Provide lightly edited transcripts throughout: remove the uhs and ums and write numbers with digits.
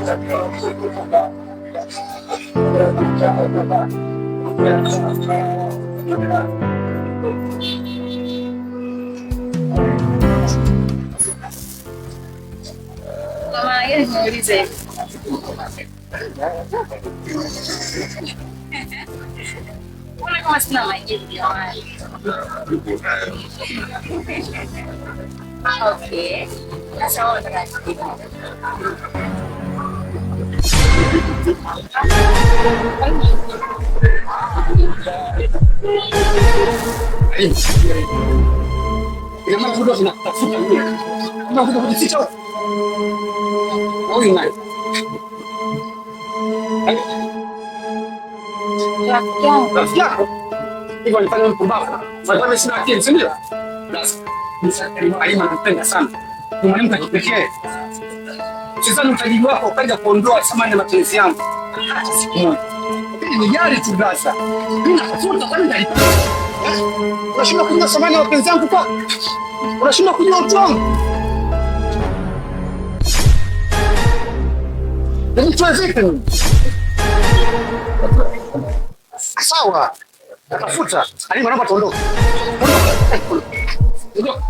Mama, yeye niulize. Mbona kama sina majibu jamani? Okay. Sasa wewe unataka nini? Ina maana kudoa tunatafuta nini? Kama kudoa kujificha. Wewe nani? Rafiki yako? Hivyo alifanya mpumbavu. Wewe sina akili, si ndio? Basi. Alima anapenda sana. Ni mwanamke wa kipekee. Usizani utajiri wako ukaja kuondoa thamani ya mapenzi yangu. Hata siku moja. Hili ni gari tu sasa. Mimi natafuta kwa nini nalipata? Unashindwa kujua thamani ya mapenzi yangu kwa? Unashindwa kujua utu wangu? Hebu tuwe vipi? Sawa. Natafuta. Alima naomba tuondoke. Ondoka.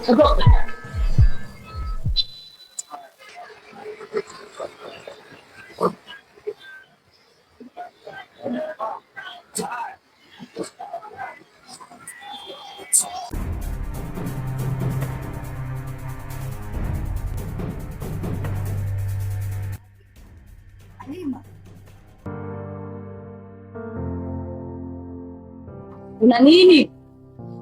Ondoka. Alima. Una nini?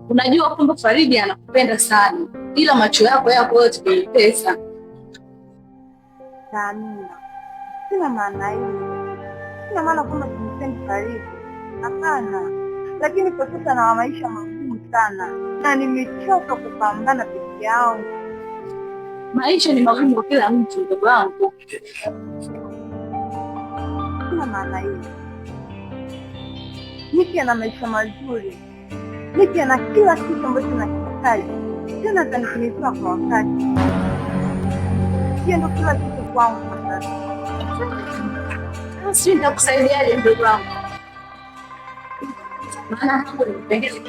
Unajua kwamba Faridi anakupenda sana, ila macho yako yote kwenye pesa. Amina, sina maana hiyo. Sina maana kwamba simpendi Faridi, hapana. Lakini kwa sasa na maisha magumu sana na nimechoka kupambana peke yangu. Maisha ni magumu kwa kila mtu, ndugu wangu. Sina maana hiyo. Niki ana maisha mazuri, Niki ana kila kitu ambacho nakihitaji, tena atanitimizia kwa wakati. Hiyo ndio kila kitu kwangu sasa. Sisi nitakusaidiaje ndugu wangu? Maana hapo nipendeze.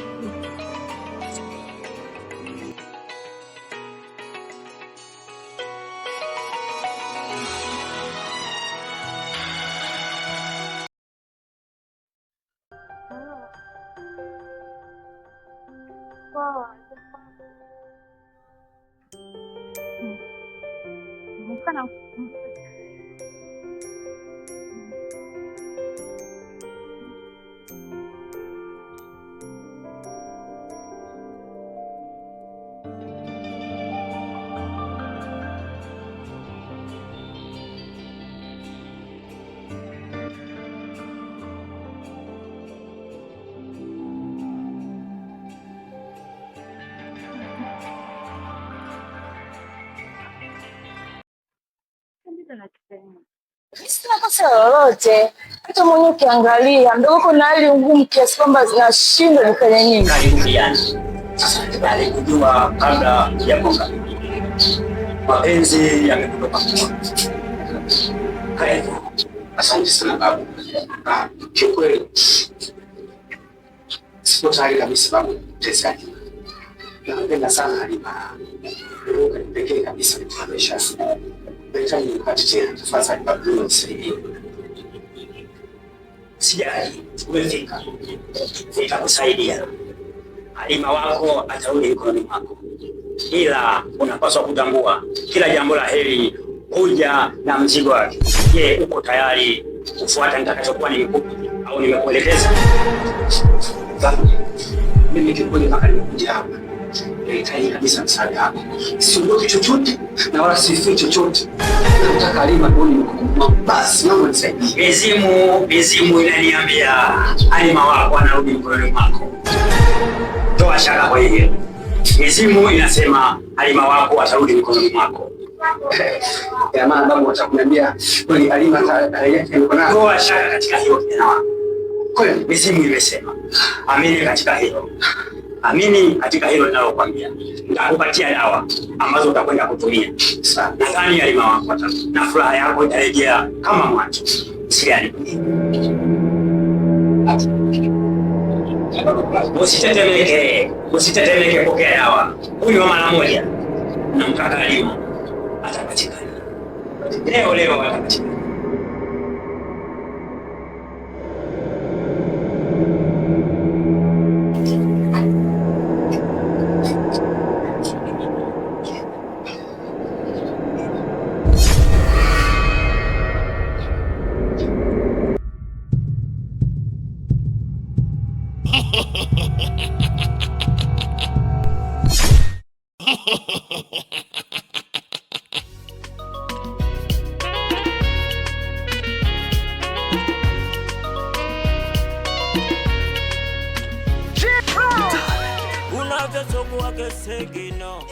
Sina kosa lolote. Hata mwenyewe ukiangalia ndio uko na hali ngumu kiasi kwamba zinashindwa nifanye nini. Karibiani. Sasa tayari kujua kabla ya mwaka. Mapenzi yamekutoka kwa. Karibu. Asante sana babu. Kiukweli sipo tayari kabisa babu kutesaji. Napenda sana Halima. Ndio pekee kabisa katika maisha yangu. Nahitaji nikati tena tafadhali babu nisaidie. Sijali, umefika. Nitakusaidia. Halima wako atarudi mikononi mwako. Ila unapaswa kutambua kila jambo la heri huja na mzigo wake. Je, uko tayari kufuata nitakachokuwa nimekupa au nimekuelekeza? Mimi kikweli mpaka nimekuja hapa. Nahitaji kabisa msaada wako. Siondoki chochote na wala sifi chochote. Nataka Halima tuone mkubwa. Basi naomba nisaidie. Mizimu inaniambia Halima wako anarudi mikononi mwako. Toa shaka kwa hiyo. Mizimu inasema Halima wako atarudi mikononi mwako. Ya maana babu atakwambia kweli Halima atarejea mikononi. Toa shaka katika hiyo kijana wako. Kweli mizimu imesema. Amini katika hilo. Amini katika hilo ninalokuambia. Nitakupatia dawa ambazo utakwenda kutumia. Nadhani Halima wako na furaha yako itarejea kama mwanzo. Siani. Usitetemeke, pokea dawa. Hunywa mara moja. Na mkaka Halima atapatikana. Leo atapatikana. Unavyochukua kesegino